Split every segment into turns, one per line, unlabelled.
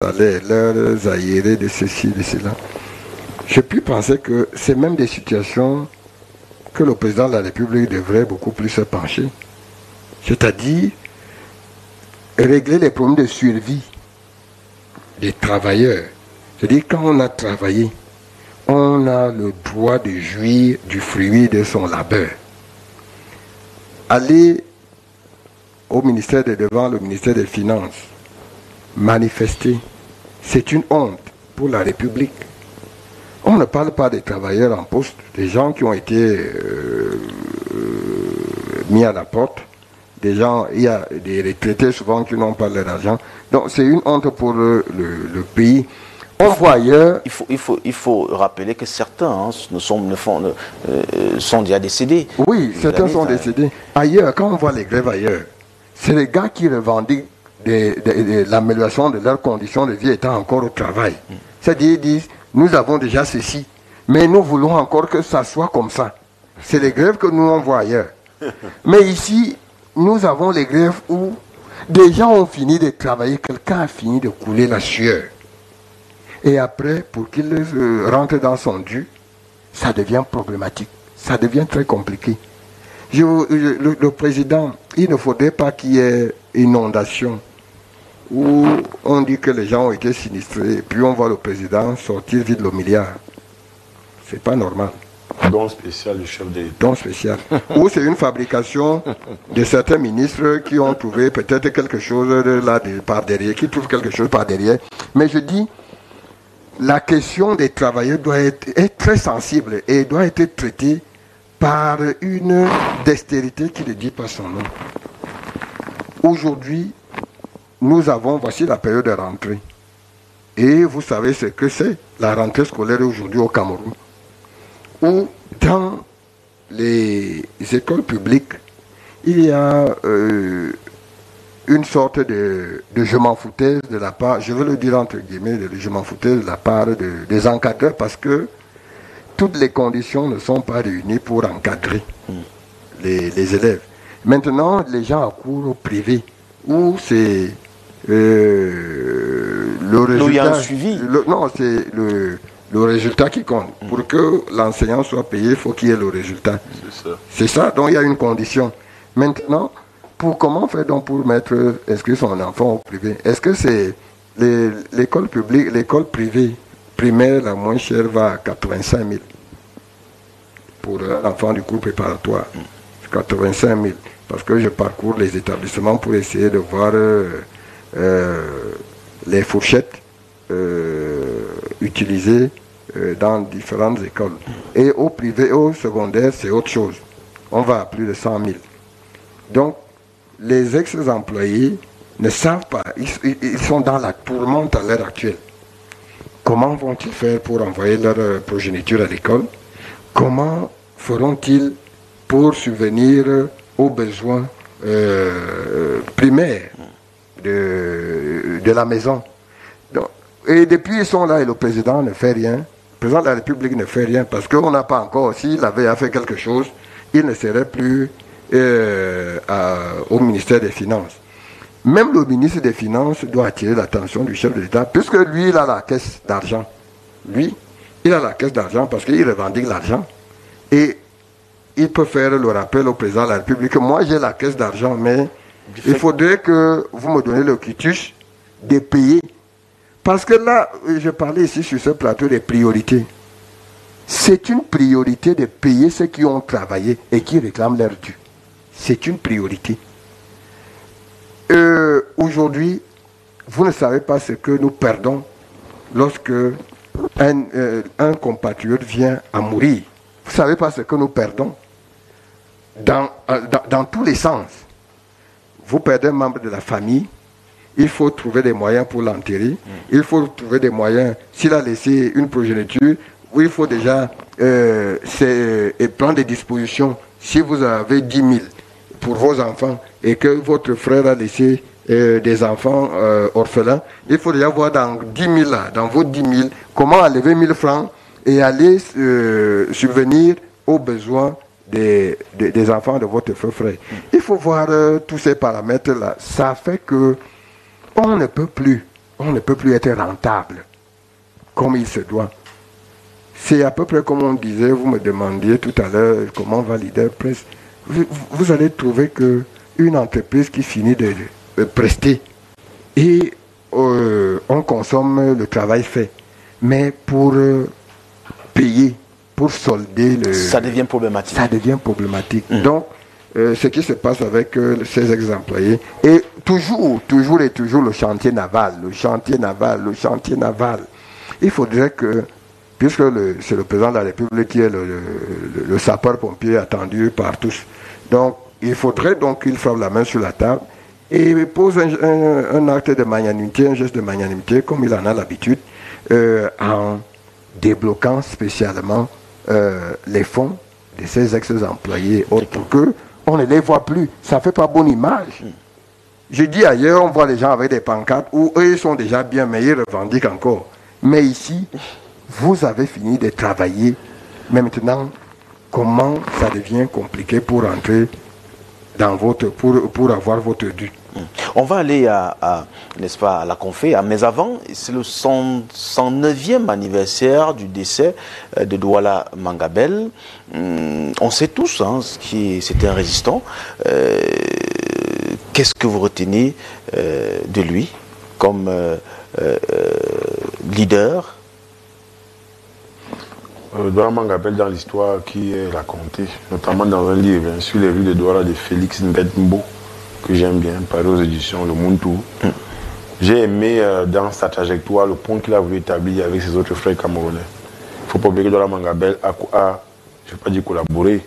salaires, leurs aérés de ceci, de cela. Je puis penser que c'est même des situations que le président de la République devrait beaucoup plus se pencher. C'est-à-dire régler les problèmes de survie des travailleurs. C'est-à-dire quand on a travaillé, on a le droit de jouir du fruit de son labeur. Aller au ministère devant le ministère des Finances, manifester, c'est une honte pour la République. On ne parle pas des travailleurs en poste, des gens qui ont été mis à la porte, des gens, il y a des retraités souvent qui n'ont pas leur argent. Donc c'est une honte pour le pays. On voit ailleurs.
Il faut rappeler que certains sont déjà décédés.
Oui, certains sont décédés. Ailleurs, quand on voit les grèves ailleurs, c'est les gars qui revendiquent l'amélioration de leurs conditions de vie étant encore au travail. C'est-à-dire, ils disent, nous avons déjà ceci, mais nous voulons encore que ça soit comme ça. C'est les grèves que nous on voit ailleurs. Mais ici, nous avons les grèves où des gens ont fini de travailler, quelqu'un a fini de couler la sueur. Et après, pour qu'il rentre dans son dû, ça devient problématique. Ça devient très compliqué. Le président, il ne faudrait pas qu'il y ait inondation où on dit que les gens ont été sinistrés et puis on voit le président sortir vide le milliard. C'est pas normal.
Don spécial du chef d'État.
Don spécial. Ou c'est une fabrication de certains ministres qui ont trouvé peut-être quelque chose là par derrière, qui trouvent quelque chose par derrière. Mais je dis, la question des travailleurs doit être très sensible et doit être traitée par une dextérité qui ne dit pas son nom. Aujourd'hui, voici la période de rentrée. Et vous savez ce que c'est, la rentrée scolaire aujourd'hui au Cameroun. Où dans les écoles publiques, il y a une sorte de je m'en foutaise de la part, je veux le dire entre guillemets, de je m'en foutaise de la part des encadreurs parce que toutes les conditions ne sont pas réunies pour encadrer les élèves. Maintenant, les gens accourent au privé où c'est le résultat.
Où il y a un suivi.
Non, c'est le résultat qui compte. Pour que l'enseignant soit payé, il faut qu'il y ait le résultat. C'est ça, donc il y a une condition. Maintenant, comment faire donc pour inscrire son enfant au privé? Est-ce que c'est l'école publique, l'école privée primaire la moins chère va à 85 000 pour l'enfant du cours préparatoire? 85 000. Parce que je parcours les établissements pour essayer de voir les fourchettes utilisées dans différentes écoles. Et au privé, au secondaire, c'est autre chose. On va à plus de 100 000. Donc, les ex-employés ne savent pas. Ils sont dans la tourmente à l'heure actuelle. Comment vont-ils faire pour envoyer leur progéniture à l'école? Comment feront-ils pour subvenir aux besoins primaires de la maison? Donc, et depuis ils sont là et le président ne fait rien. Le président de la République ne fait rien parce qu'on n'a pas encore, s'il avait fait quelque chose, il ne serait plus au ministère des Finances. Même le ministre des Finances doit attirer l'attention du chef de l'État, puisque lui, il a la caisse d'argent. Lui, il a la caisse d'argent parce qu'il revendique l'argent. Et il peut faire le rappel au président de la République que moi, j'ai la caisse d'argent, mais il faudrait que vous me donnez le quitus de payer. Parce que là, je parlais ici sur ce plateau des priorités. C'est une priorité de payer ceux qui ont travaillé et qui réclament leur dû. C'est une priorité. Aujourd'hui, vous ne savez pas ce que nous perdons lorsque un compatriote vient à mourir. Vous ne savez pas ce que nous perdons dans tous les sens. Vous perdez un membre de la famille, il faut trouver des moyens pour l'enterrer, il faut trouver des moyens, s'il a laissé une progéniture, où il faut déjà prendre des dispositions. Si vous avez 10 000 pour vos enfants et que votre frère a laissé des enfants orphelins, il faut déjà voir dans 10 000 là, dans vos 10 000, comment enlever 1 000 francs et aller subvenir aux besoins des enfants de votre frère. Il faut voir tous ces paramètres là. Ça fait que on ne peut plus on ne peut plus être rentable comme il se doit. C'est à peu près comme on disait, vous me demandiez tout à l'heure comment va Leader Press. Vous allez trouver qu'une entreprise qui finit de prester et on consomme le travail fait. Mais pour payer, pour solder
ça devient problématique.
Ça devient problématique. Donc, ce qui se passe avec ces ex-employés, et toujours le chantier naval, il faudrait que, puisque c'est le président de la République qui est le sapeur-pompier attendu par tous, donc il faudrait donc qu'il frappe la main sur la table et pose un acte de magnanimité, un geste de magnanimité, comme il en a l'habitude, en débloquant spécialement les fonds de ces ex-employés autres pour qu'on ne les voit plus. Ça ne fait pas bonne image. Je dis ailleurs, on voit les gens avec des pancartes où eux ils sont déjà bien, mais ils revendiquent encore. Mais ici, vous avez fini de travailler. Mais maintenant, comment ça devient compliqué pour entrer dans pour avoir votre dû?
On va aller n'est-ce pas, à la confé, mais avant, c'est le 109e anniversaire du décès de Douala Mangabel. On sait tous c'était un résistant. Qu'est-ce que vous retenez de lui comme leader?
Douala Mangabel, dans l'histoire qui est racontée, notamment dans un livre sur les rues de Douala de Félix Mbedmbo, que j'aime bien, paru aux éditions Le Muntu. J'ai aimé dans sa trajectoire le point qu'il a voulu établir avec ses autres frères camerounais. Il ne faut pas oublier que Douala Mangabel a, je ne vais pas dire collaboré,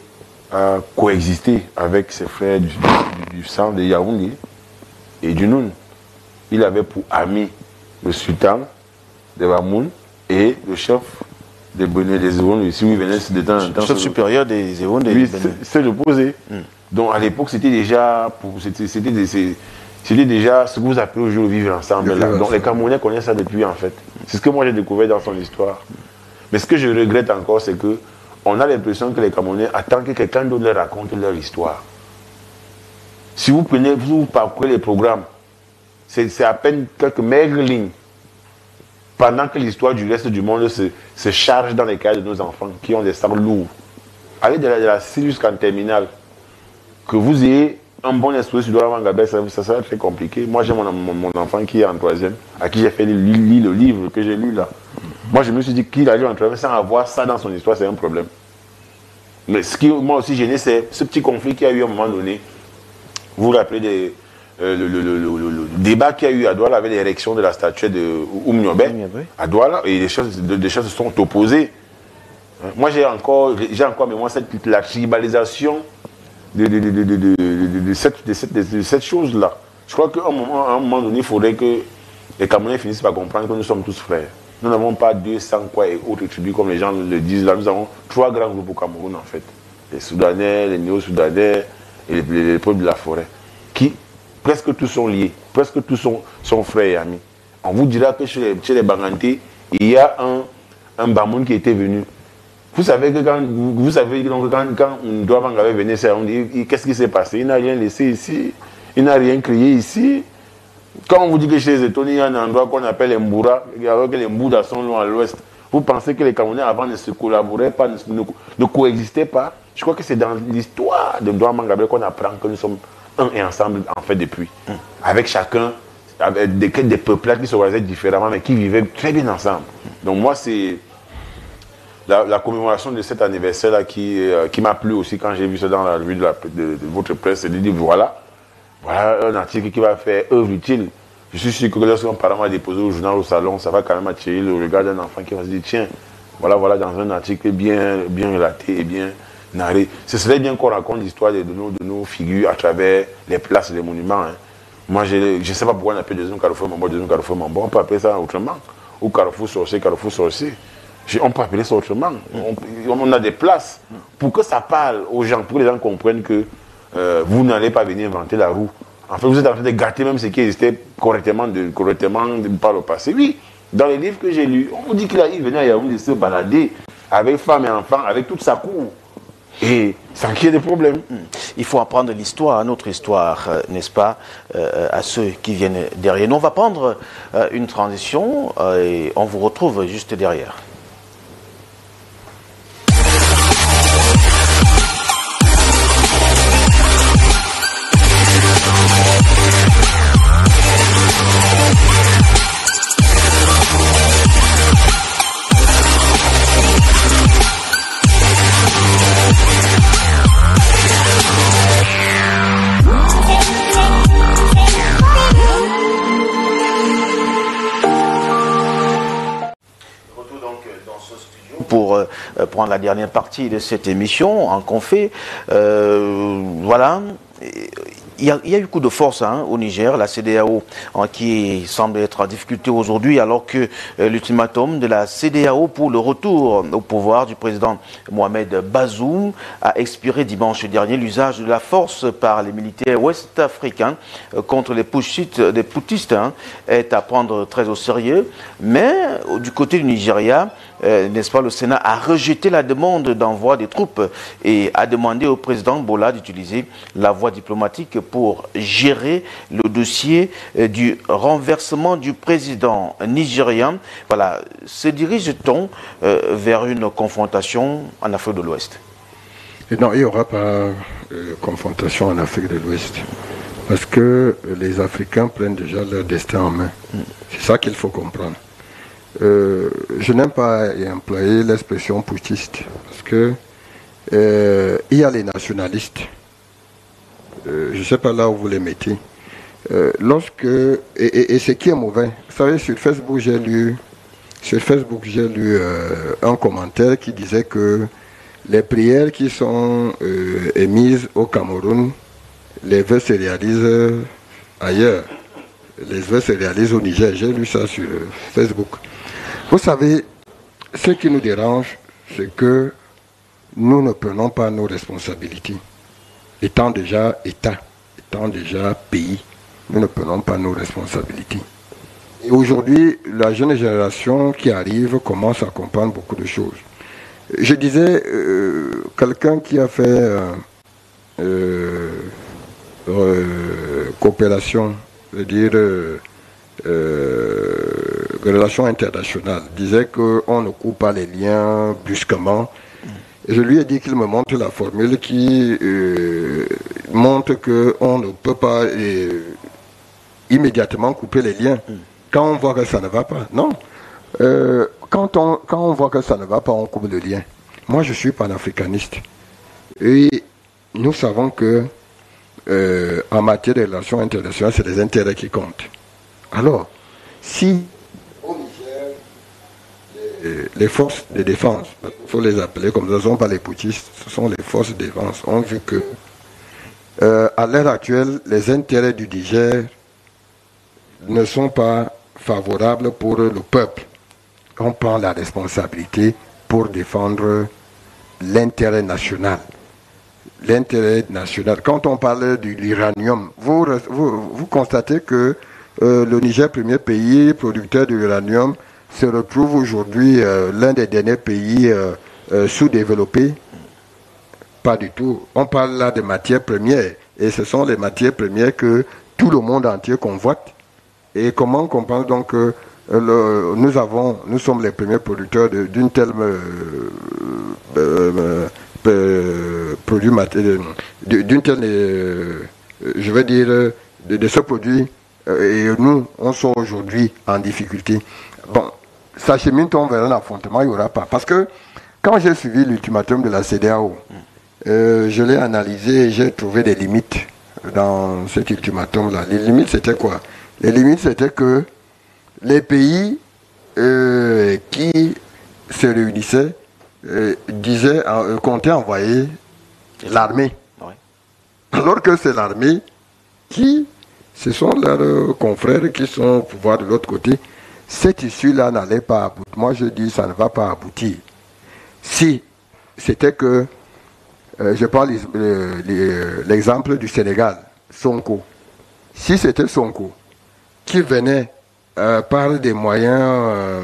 a coexisté avec ses frères du sang de Yaoundé et du Noun. Il avait pour ami le sultan de Bamoun et le chef des Bénin des Zéron, ici où il venait
le chef supérieur des Zéron des
Bénin.
Bénin.
C'est l'opposé. Donc à l'époque, c'était déjà ce que vous appelez aujourd'hui vivre ensemble. Là. Donc les Camerounais connaissent ça depuis en fait. C'est ce que moi j'ai découvert dans son histoire. Mais ce que je regrette encore, c'est que on a l'impression que les Camerounais attendent que quelqu'un d'autre leur raconte leur histoire. Si vous parcourez les programmes, c'est à peine quelques maigres lignes. Pendant que l'histoire du reste du monde se charge dans les cas de nos enfants qui ont des sacs lourds. Allez de la CIL jusqu'en terminale. Que vous ayez un bon esprit sur Douala Mangabel, ça sera très compliqué. Moi, j'ai mon enfant qui est en 3e, à qui j'ai fait lire le livre que j'ai lu là. Moi, je me suis dit qu'il arrive en 3e sans avoir ça dans son histoire, c'est un problème. Mais ce qui m'a aussi gêné, c'est ce petit conflit qu'il y a eu à un moment donné. Vous vous rappelez le débat qu'il y a eu à Douala avec l'érection de la statue de Oumniobé à Douala, et les choses se sont opposées. Moi, j'ai encore mémoire la tribalisation de cette chose-là. Je crois qu'à un moment donné, il faudrait que les Camerounais finissent par comprendre que nous sommes tous frères. Nous n'avons pas 200 quoi et autres tribus comme les gens le disent là. Nous avons 3 grands groupes au Cameroun en fait. Les Soudanais, les Néo-Soudanais et les peuples de la forêt. Qui, presque tous sont liés, presque tous sont frères et amis. On vous dira que chez les Banganté, il y a un Bamoun qui était venu. Vous savez que quand Douala Mangabel venait, on dit qu'est-ce qui s'est passé? Il n'a rien laissé ici, il n'a rien créé ici. Quand on vous dit que chez les Étoniens, il y a un endroit qu'on appelle Mboura, alors que les Mboudas sont loin à l'ouest, vous pensez que les Camerounais avant ne se collaboraient pas, ne coexistaient pas? Je crois que c'est dans l'histoire de Douala Mangabel qu'on apprend que nous sommes un et ensemble en fait depuis. Avec chacun, avec des peuplades qui s'organisaient différemment, mais qui vivaient très bien ensemble. Donc moi, c'est la commémoration de cet anniversaire-là qui m'a plu aussi quand j'ai vu ça dans la revue de votre presse, et de dire voilà un article qui va faire œuvre utile. Je suis sûr que lorsqu'un parent va déposer au journal, au salon, ça va quand même attirer le regard d'un enfant qui va se dire tiens, voilà dans un article bien relaté et bien narré. Ce serait bien qu'on raconte l'histoire de nos figures à travers les places et les monuments. Hein. Moi, je ne sais pas pourquoi on appelle deuxième Carrefour Mambo, on peut appeler ça autrement. Ou Carrefour Sorcier. On peut appeler ça autrement. On a des places pour que ça parle aux gens, pour que les gens comprennent que vous n'allez pas venir inventer la roue. En fait, vous êtes en train de gâter même ce qui existait correctement par le passé. Oui, dans les livres que j'ai lus, on vous dit qu'il venait à Yaoundé se balader avec femmes et enfants, avec toute sa cour. Et sans qu'il y ait des problèmes.
Il faut apprendre l'histoire, notre histoire, n'est-ce pas, à ceux qui viennent derrière nous. On va prendre une transition et on vous retrouve juste derrière. Pour prendre la dernière partie de cette émission en confé, voilà, il y a eu coup de force au Niger, la CEDEAO qui semble être en difficulté aujourd'hui alors que l'ultimatum de la CEDEAO pour le retour au pouvoir du président Mohamed Bazoum a expiré dimanche dernier. L'usage de la force par les militaires ouest-africains contre les putschistes est à prendre très au sérieux, mais du côté du Nigeria, n'est-ce pas, le Sénat a rejeté la demande d'envoi des troupes et a demandé au président Bola d'utiliser la voie diplomatique pour gérer le dossier du renversement du président nigérien. Voilà, se dirige-t-on vers une confrontation en Afrique de l'Ouest?
Non, il n'y aura pas confrontation en Afrique de l'Ouest. Parce que les Africains prennent déjà leur destin en main. C'est ça qu'il faut comprendre. Je n'aime pas employer l'expression putschiste parce que il y a les nationalistes. Je ne sais pas là où vous les mettez. Et ce qui est mauvais, vous savez, sur Facebook j'ai lu un commentaire qui disait que les prières qui sont émises au Cameroun, les vœux se réalisent ailleurs. Les vœux se réalisent au Niger. J'ai lu ça sur Facebook. Vous savez, ce qui nous dérange, c'est que nous ne prenons pas nos responsabilités. Étant déjà État, étant déjà pays, nous ne prenons pas nos responsabilités. Et aujourd'hui, la jeune génération qui arrive commence à comprendre beaucoup de choses. Je disais, quelqu'un qui a fait coopération, c'est-à-dire relations internationales, disait qu'on ne coupe pas les liens brusquement. Et je lui ai dit qu'il me montre la formule qui montre qu'on ne peut pas immédiatement couper les liens quand on voit que ça ne va pas. Non. Quand on voit que ça ne va pas, on coupe le lien. Moi, je suis panafricaniste. Et nous savons que en matière de relations internationales, c'est les intérêts qui comptent. Alors, si au Niger, les forces de défense, il faut les appeler comme ça, ce ne sont pas les putschistes, ce sont les forces de défense, ont vu que à l'heure actuelle, les intérêts du Niger ne sont pas favorables pour le peuple. On prend la responsabilité pour défendre l'intérêt national. L'intérêt national. Quand on parle de l'uranium, vous constatez que le Niger, premier pays producteur d'uranium, se retrouve aujourd'hui l'un des derniers pays sous-développés. Pas du tout. On parle là de matières premières. Et ce sont les matières premières que tout le monde entier convoite. Et comment on comprend donc que nous sommes les premiers producteurs d'une telle produit d'une telle, je veux dire, de ce produit, et nous, on sont aujourd'hui en difficulté. Bon, s'achemine-t-on vers un affrontement, il n'y aura pas. Parce que quand j'ai suivi l'ultimatum de la CEDEAO, je l'ai analysé et j'ai trouvé des limites dans cet ultimatum-là. Les limites, c'était quoi? Les limites, c'était que les pays qui se réunissaient comptaient envoyer l'armée.
Ouais.
Alors que c'est l'armée qui, ce sont leurs confrères qui sont au pouvoir de l'autre côté. Cette issue-là n'allait pas aboutir. Moi, je dis ça ne va pas aboutir. Si c'était que, je prends l'exemple du Sénégal, Sonko. Si c'était Sonko qui venait par des moyens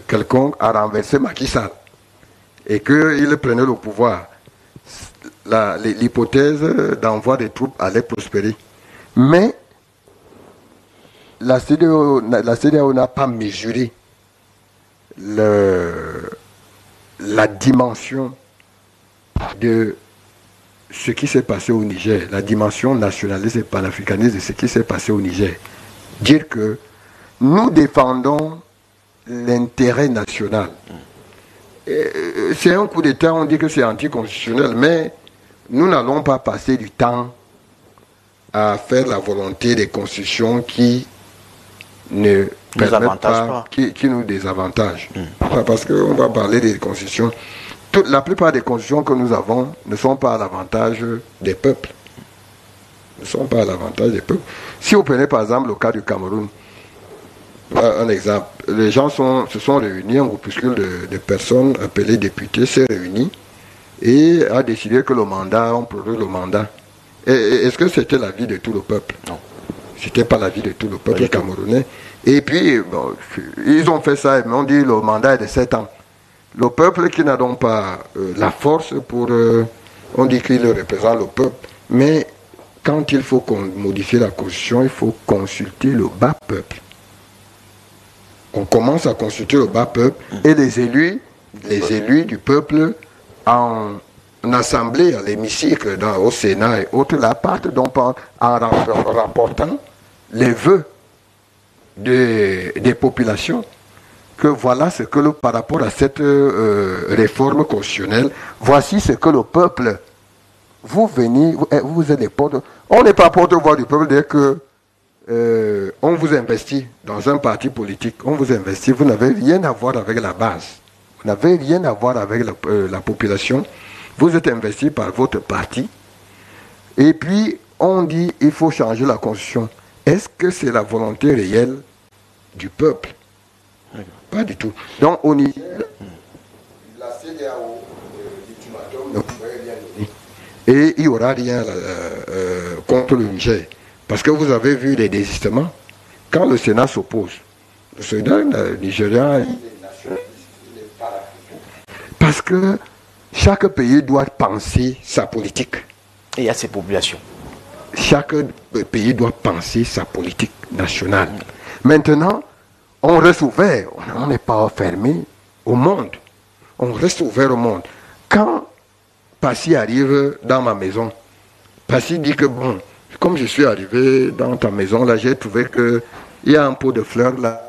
quelconques à renverser Macky Sall et qu'il prenait le pouvoir, l'hypothèse d'envoi des troupes allait prospérer. Mais la CEDEAO n'a pas mesuré la dimension de ce qui s'est passé au Niger, la dimension nationaliste et panafricaniste de ce qui s'est passé au Niger. Dire que nous défendons l'intérêt national. C'est un coup d'État, on dit que c'est anticonstitutionnel, mais nous n'allons pas passer du temps à faire la volonté des constitutions qui ne permettent pas, qui nous désavantagent. Parce qu'on va parler des constitutions. La plupart des constitutions que nous avons ne sont pas à l'avantage des peuples. Ne sont pas à l'avantage des peuples. Si vous prenez par exemple le cas du Cameroun, un exemple, les gens se sont réunis, un groupuscule de personnes appelées députés s'est réuni et a décidé que le mandat, on proroge le mandat. Est-ce que c'était l'avis de tout le peuple?
Non.
C'était pas l'avis de tout le peuple camerounais. Et puis, bon, ils ont fait ça, mais on dit le mandat est de 7 ans. Le peuple qui n'a donc pas la force pour... on dit qu'il représente le peuple, mais quand il faut modifier la constitution, il faut consulter le bas peuple. On commence à consulter le bas peuple et les élus du peuple en assemblée, à l'hémicycle, au Sénat et autres, la partent donc en rapportant les vœux des populations, que voilà ce que par rapport à cette réforme constitutionnelle, voici ce que le peuple, vous êtes des porte, on n'est pas porte-voix du peuple dès que on vous investit dans un parti politique, on vous investit, vous n'avez rien à voir avec la base, vous n'avez rien à voir avec la population, vous êtes investi par votre parti, et puis on dit il faut changer la constitution. Est-ce que c'est la volonté réelle du peuple? Pas du tout. Donc au Niger, la CEDEAO, l'ultimatum ne pourrait rien donner. Et il n'y aura rien contre le Niger. Parce que vous avez vu les désistements. Quand le Sénat s'oppose, le Sénat nigérien, parce que chaque pays doit penser sa politique.
Et il y a ses populations.
Chaque pays doit penser sa politique nationale. Maintenant, on reste ouvert. On n'est pas fermé au monde. On reste ouvert au monde. Quand Passy arrive dans ma maison, Passy dit que bon, comme je suis arrivé dans ta maison, là, j'ai trouvé qu'il y a un pot de fleurs là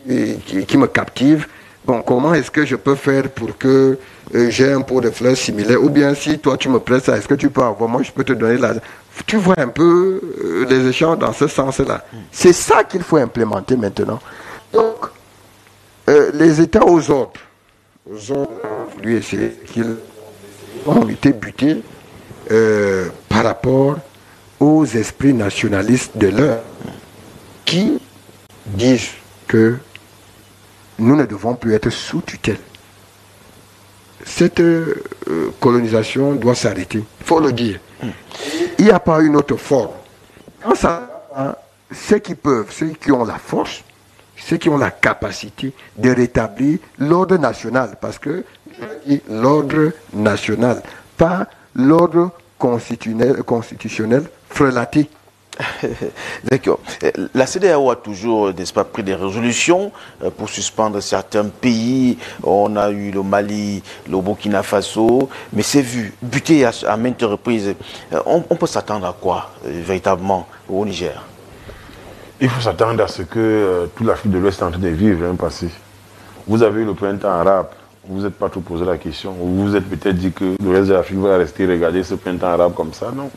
qui me captive. Bon, comment est-ce que je peux faire pour que j'ai un pot de fleurs similaire? Ou bien si toi tu me prêtes ça, est-ce que tu peux avoir? Moi, je peux te donner la... Tu vois un peu les échanges dans ce sens-là. C'est ça qu'il faut implémenter maintenant. Donc, les États aux ordres ont voulu essayer qu'ils ont été butés par rapport aux esprits nationalistes de l'heure qui disent que nous ne devons plus être sous tutelle. Cette colonisation doit s'arrêter, il faut le dire. Il n'y a pas une autre forme. Quand ça, ceux qui peuvent, ceux qui ont la force, ceux qui ont la capacité de rétablir l'ordre national, parce que l'ordre national, pas l'ordre constitutionnel frelaté.
D'accord. La CEDEAO a toujours, n'est-ce pas, pris des résolutions pour suspendre certains pays. On a eu le Mali, le Burkina Faso, mais c'est vu, buté à maintes reprises. On peut s'attendre à quoi, véritablement, au Niger?
Il faut s'attendre à ce que toute l'Afrique de l'Ouest est en train de vivre un passé. Vous avez eu le printemps arabe, vous n'êtes pas trop posé la question, vous vous êtes peut-être dit que le reste de l'Afrique va rester regarder ce printemps arabe comme ça, non.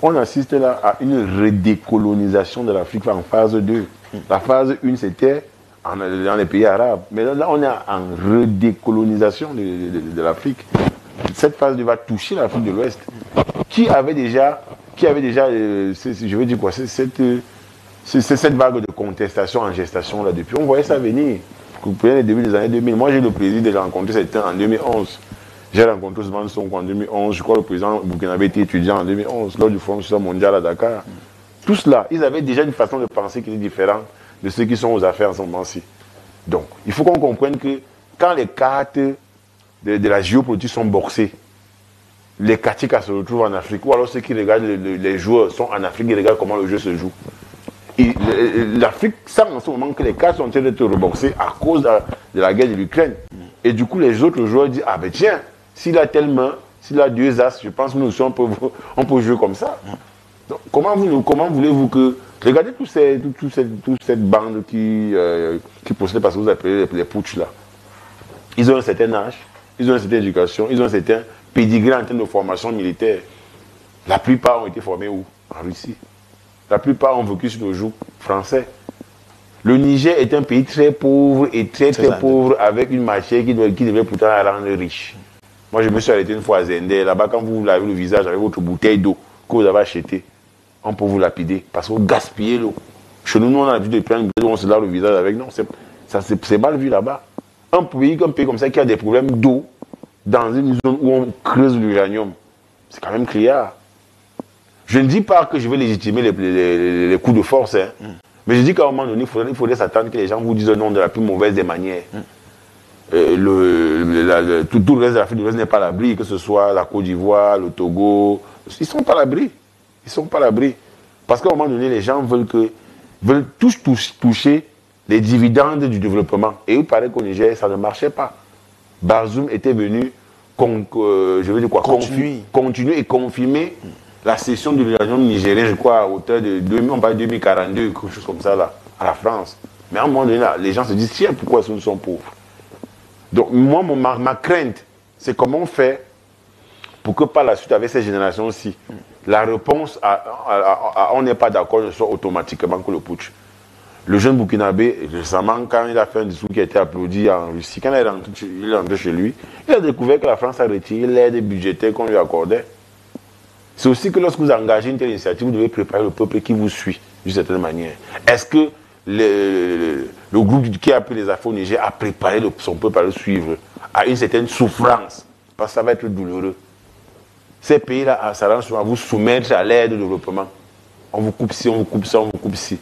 On assiste là à une redécolonisation de l'Afrique en phase 2. La phase 1, c'était dans les pays arabes. Mais là, on est en redécolonisation de l'Afrique. Cette phase 2 va toucher l'Afrique de l'Ouest. Qui avait déjà je veux dire quoi, cette vague de contestation en gestation là depuis. On voyait ça venir. Vous prenez les débuts des années 2000. Moi, j'ai eu le plaisir de rencontrer certains en 2011. J'ai rencontré Ousmane Sonko en 2011. Je crois que le président burkinabé était étudiant en 2011, lors du Forum social mondial à Dakar. Tout cela, ils avaient déjà une façon de penser qui était différente de ceux qui sont aux affaires en ce moment-ci. Donc, il faut qu'on comprenne que quand les cartes de la géopolitique sont boxées, les Katika se retrouvent en Afrique, ou alors ceux qui regardent les joueurs sont en Afrique, ils regardent comment le jeu se joue. L'Afrique sent en ce moment que les cartes sont en train d'être reboxées à cause de la guerre de l'Ukraine. Et du coup, les autres joueurs disent, ah ben tiens, s'il a telle main, s'il a 2 as, je pense que nous aussi, on peut jouer comme ça. Donc, comment voulez-vous que... Regardez toute cette bande qui procède, parce que vous appelez les putsch là. Ils ont un certain âge, ils ont une certaine éducation, ils ont un certain pédigré en termes de formation militaire. La plupart ont été formés où? En Russie. La plupart ont vécu sur le joug français. Le Niger est un pays très pauvre et très pauvre, avec une matière qui devait pourtant la rendre riche. Moi, je me suis arrêté une fois à Zender. Là-bas, quand vous lavez le visage avec votre bouteille d'eau que vous avez achetée, on peut vous lapider parce que vous gaspillez l'eau. Chez nous, on a l'habitude de prendre une bouteille, on se lave le visage avec. Non, c'est mal vu là-bas. Un pays comme ça qui a des problèmes d'eau dans une zone où on creuse l'uranium, c'est quand même criard. Je ne dis pas que je vais légitimer les coups de force, hein. Mais je dis qu'à un moment donné, il faudrait s'attendre que les gens vous disent non de la plus mauvaise des manières. Tout le reste de l'Afrique de l'Ouest n'est pas à l'abri, que ce soit la Côte d'Ivoire, le Togo, ils ne sont pas à l'abri. Ils ne sont pas à l'abri. Parce qu'à un moment donné, les gens veulent tous toucher les dividendes du développement. Et il paraît qu'au Niger, ça ne marchait pas. Bazoum était venu continuer et confirmer la cession de l'uranium nigérien, je crois, à hauteur de 2042, quelque chose comme ça, là, à la France. Mais à un moment donné, là, les gens se disent, tiens, pourquoi est-ce que nous sommes pauvres? Donc, moi, ma crainte, c'est comment on fait pour que par la suite, avec ces générations-ci, la réponse à on n'est pas d'accord ne soit automatiquement que le putsch. Le jeune Burkinabé, récemment, quand il a fait un discours qui a été applaudi en Russie, quand il est rentré chez lui, il a découvert que la France a retiré l'aide budgétaire qu'on lui accordait. C'est aussi que lorsque vous engagez une telle initiative, vous devez préparer le peuple qui vous suit, d'une certaine manière. Est-ce que le groupe qui a pris les affaires au Niger a préparé son peuple à le suivre, à une certaine souffrance? Parce que ça va être douloureux. Ces pays-là, ça rend souvent à vous soumettre à l'aide au développement. On vous coupe ci, on vous coupe ça, on vous coupe ci.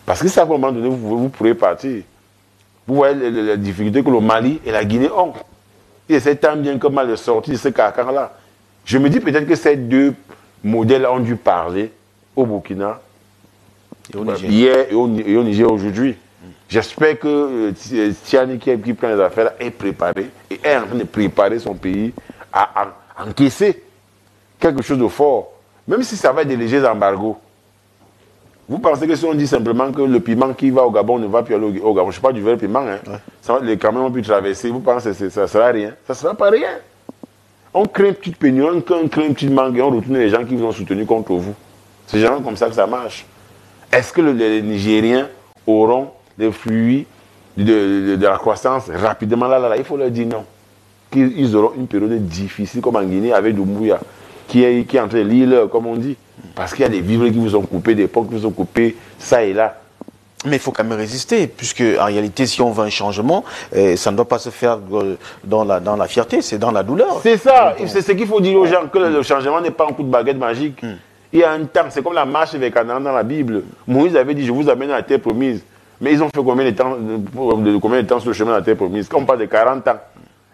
Parce que ça, à un moment donné, vous pourrez partir. Vous voyez les difficultés que le Mali et la Guinée ont. Et c'est tant bien que mal de sortir de ce carcan-là. Je me dis peut-être que ces deux modèles ont dû parler au Burkina hier et au Niger aujourd'hui. J'espère que Tiani qui prend les affaires est préparé et est en train de préparer son pays à encaisser quelque chose de fort. Même si ça va être des légers embargos. Vous pensez que si on dit simplement que le piment qui va au Gabon ne va plus aller au Gabon, je ne sais pas du vrai piment, hein. Ouais. Les camions ont pu traverser, vous pensez que ça ne sera rien? Ça ne sera pas rien. On crée une petite pénurie, on crée une petite mangue et on retourne les gens qui vous ont soutenu contre vous. C'est généralement comme ça que ça marche. Est-ce que les Nigériens auront des fruits de la croissance rapidement? Là, il faut leur dire non. Qu'ils auront une période difficile comme en Guinée avec Doumbouya, qui est en train de lire, comme on dit. Parce qu'il y a des vivres qui vous ont coupé, des ponts qui vous ont coupé, ça et là.
Mais il faut quand même résister, puisque en réalité, si on veut un changement, ça ne doit pas se faire dans la fierté, c'est dans la douleur.
C'est ça, c'est ce qu'il faut dire aux gens, que le changement n'est pas un coup de baguette magique. Il y a un temps, c'est comme la marche avec Canaan dans la Bible. Moïse avait dit, je vous amène à la terre promise. Mais ils ont fait combien de temps sur le chemin de la terre promise? Quand on parle de 40 ans,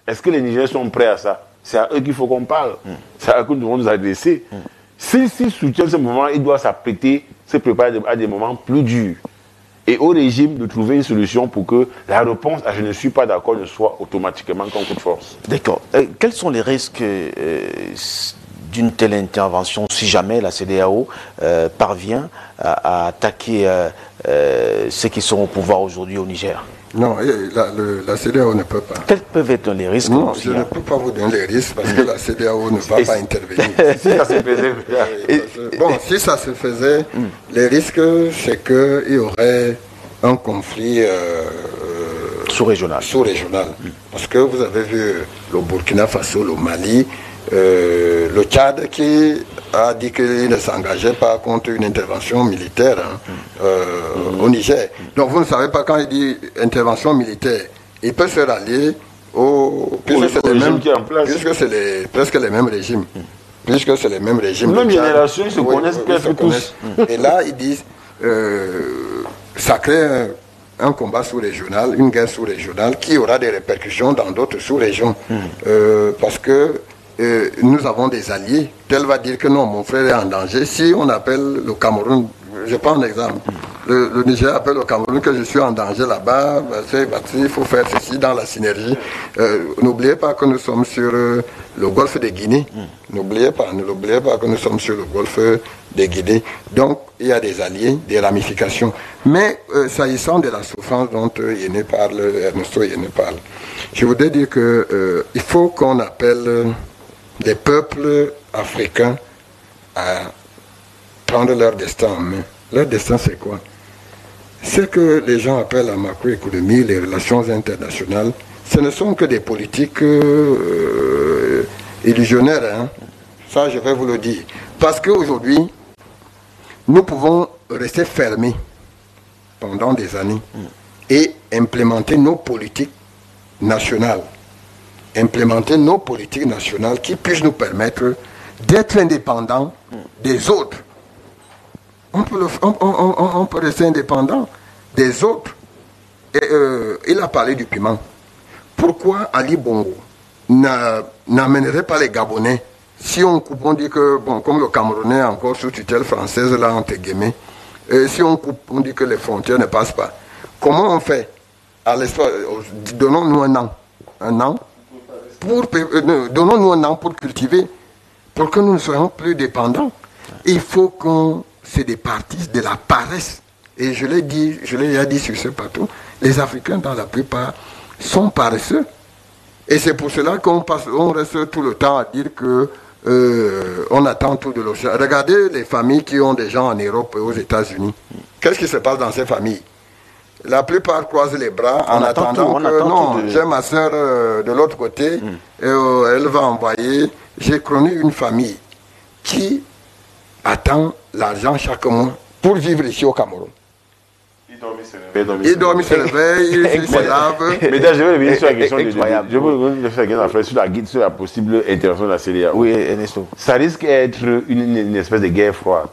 est-ce que les Nigériens sont prêts à ça? C'est à eux qu'il faut qu'on parle. C'est à eux que nous devons nous adresser. S'ils soutiennent ce moment, il doit s'apprêter, se préparer à des moments plus durs. Et au régime de trouver une solution pour que la réponse à je ne suis pas d'accord ne soit automatiquement qu'un coup de force.
D'accord. Quels sont les risques d'une telle intervention si jamais la CEDEAO parvient à attaquer ceux qui sont au pouvoir aujourd'hui au Niger?
Non, la CEDEAO ne peut pas.
Quels peuvent être les risques?
Non, je ne peux pas vous donner les risques parce que la CEDEAO ne va pas intervenir.
Si ça se faisait,
si ça se faisait, les risques, c'est qu'il y aurait un conflit
sous-régional.
Parce que vous avez vu le Burkina Faso, le Mali, le Tchad qui a dit qu'il ne s'engageait pas contre une intervention militaire au Niger. Donc vous ne savez pas, quand il dit intervention militaire, il peut se rallier puisque c'est presque les mêmes régimes. Puisque c'est les mêmes régimes.
Même génération, ils se connaissent presque tous.
Et là, ils disent, ça crée un combat sous-régional, une guerre sous-régionale qui aura des répercussions dans d'autres sous-régions. Parce que nous avons des alliés, tel va dire que non, mon frère est en danger. Si on appelle le Cameroun, je prends un exemple, le Niger appelle au Cameroun que je suis en danger là-bas, il faut faire ceci dans la synergie. N'oubliez pas que nous sommes sur le golfe de Guinée. N'oubliez pas que nous sommes sur le golfe de Guinée. Donc, il y a des alliés, des ramifications. Mais s'agissant de la souffrance dont Ernesto Yéné parle, je voudrais dire qu'il faut qu'on appelle les peuples africains à prendre leur destin en main. Leur destin, c'est quoi? C'est que les gens appellent la macroéconomie, les relations internationales, ce ne sont que des politiques illusionnaires. Hein. Ça, je vais vous le dire. Parce qu'aujourd'hui, nous pouvons rester fermés pendant des années et implémenter nos politiques nationales. Implémenter nos politiques nationales qui puissent nous permettre d'être indépendants des autres. On peut rester indépendant des autres. Et, il a parlé du piment. Pourquoi Ali Bongo n'amènerait pas les Gabonais? Si on coupe, on dit que, bon, comme le Camerounais est encore sous tutelle française, là, entre guillemets, si on coupe, on dit que les frontières ne passent pas. Comment on fait? Donnons-nous un an. Donnons-nous un an pour cultiver, pour que nous ne soyons plus dépendants. Il faut qu'on se départisse de la paresse. Et je l'ai déjà dit sur ce plateau, les Africains, dans la plupart, sont paresseux. Et c'est pour cela qu'on reste tout le temps à dire que on attend tout de l'Occident. Regardez les familles qui ont des gens en Europe et aux États-Unis. Qu'est-ce qui se passe dans ces familles? La plupart croisent les bras en attendant que non, j'ai ma soeur de l'autre côté, et, elle va envoyer. J'ai connu une famille qui attend l'argent chaque mois pour vivre ici au Cameroun. Il dormit, se réveille, il se lave.
Mais là, je vais revenir sur la question sur la possible intervention de la CEDEAO.
Oui, Ernesto.
Ça risque d'être une espèce de guerre froide.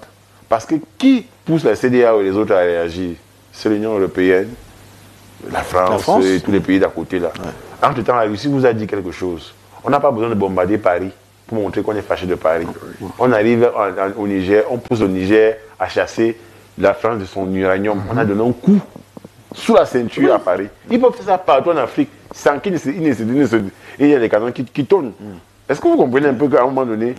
Parce que qui pousse la CEDEAO et les autres à réagir? C'est l'Union européenne, la France et tous les pays d'à côté là. Ouais. Entre-temps, la Russie vous a dit quelque chose. On n'a pas besoin de bombarder Paris pour montrer qu'on est fâché de Paris. On arrive au Niger, on pousse au Niger à chasser la France de son uranium. On a donné un coup sous la ceinture à Paris. Ils peuvent faire ça partout en Afrique sans qu'il il y a des canons qui tournent. Est-ce que vous comprenez un peu qu'à un moment donné,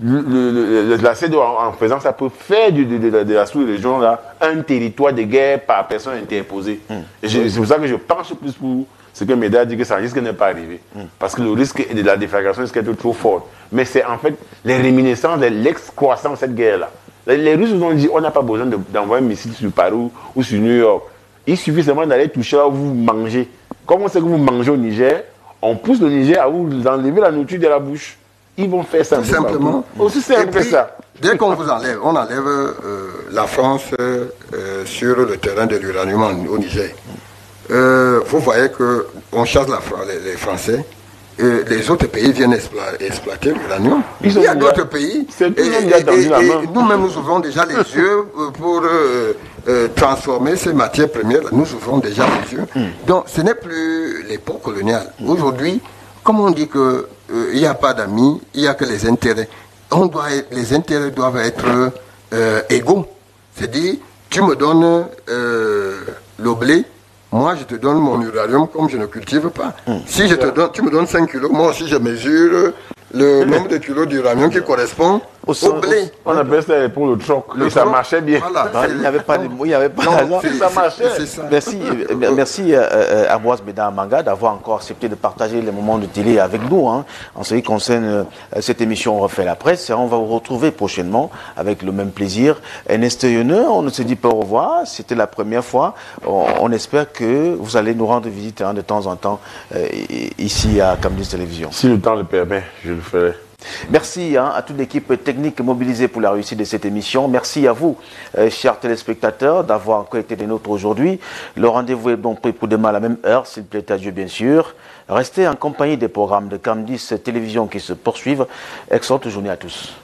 la CEDEAO, en faisant ça, peut faire de la sous-région là un territoire de guerre par personne interposée. C'est pour ça que je pense plus pour ce que Médard dit que ça risque de ne pas arriver. Parce que le risque de la déflagration risque d'être trop fort. Mais c'est en fait les réminiscences de l'excroissance de cette guerre-là. Les Russes nous ont dit on n'a pas besoin d'envoyer un missile sur Paris ou sur New York. Il suffit seulement d'aller toucher là où vous mangez. Comme on sait que vous mangez au Niger, on pousse le Niger à vous enlever la nourriture de la bouche. Ils vont faire ça.
Tout simplement.
Aussi simple que ça.
Dès qu'on vous enlève, on enlève la France sur le terrain de l'uranium au Niger. Vous voyez qu'on chasse les Français. Les autres pays viennent exploiter l'uranium. Il y a d'autres pays. Et nous-mêmes, nous ouvrons déjà les yeux pour transformer ces matières premières. Nous ouvrons déjà les yeux. Donc, ce n'est plus l'époque coloniale. Aujourd'hui, comme on dit qu'il n'y a pas d'amis, il n'y a que les intérêts. Les intérêts doivent être égaux. C'est-à-dire, tu me donnes le blé, moi je te donne mon uranium comme je ne cultive pas. Si tu me donnes 5 kilos, moi aussi je mesure le nombre de kilos d'uranium qui correspond au blé.
On appelle ça pour le troc. Et ça marchait bien.
Voilà.
Il n'y avait pas
ça marchait.
Merci Ambroise Bédard-Manga d'avoir encore accepté de partager les moments de télé avec nous. En ce qui concerne cette émission On refait la presse, on va vous retrouver prochainement avec le même plaisir. Ernesto Yéné, on ne se dit pas au revoir. C'était la première fois. On espère que vous allez nous rendre visite de temps en temps ici à Camdis Télévision.
Si le temps le permet, je le ferai.
Merci à toute l'équipe technique mobilisée pour la réussite de cette émission. Merci à vous, chers téléspectateurs, d'avoir encore été des nôtres aujourd'hui. Le rendez-vous est donc pris pour demain à la même heure, s'il plaît à Dieu, bien sûr. Restez en compagnie des programmes de Camdis Télévision qui se poursuivent. Excellente journée à tous.